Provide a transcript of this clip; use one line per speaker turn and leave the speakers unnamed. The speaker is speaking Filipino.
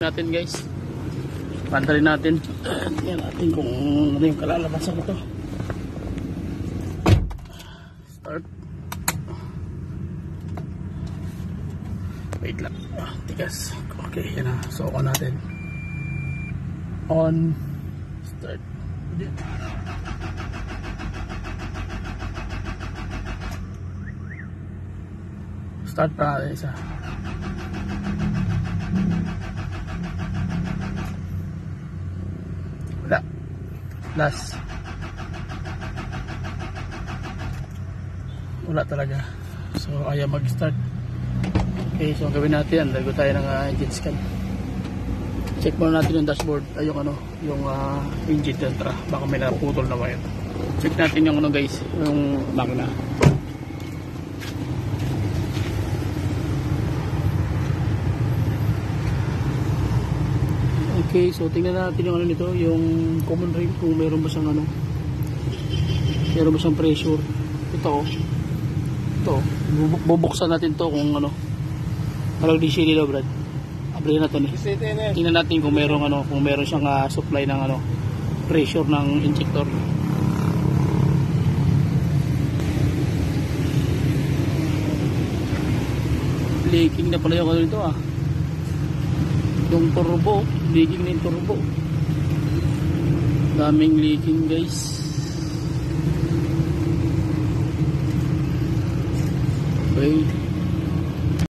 Natin guys, pantalin natin. Tingnan natin kung ano yung kalalabasan nito. Start. Wait lang, tigas. Okay, yan na, so on natin. On. Start. Start pa natin isa. Wala. Last. Wala talaga. So ayaw mag-start. Okay, so ang gawin natin, lago tayo ng engine scan. Check muna natin yung dashboard, ay yung ano, yung engine tentra. Baka may naputol na wire. Check natin yung ano guys, yung makina. Okay, so tingnan natin yung ano nito, yung common rail, kung meron ba siyang ano, meron ba siyang pressure. Ito, bubuksan natin to kung ano, parang DC nila Brad. Abrihin natin eh. Tingnan natin kung meron ano, kung meron siyang supply ng ano, pressure ng injector. Leaking na pala yung ano nito yung turbo, leaking na yung turbo. Daming leaking guys. Okay.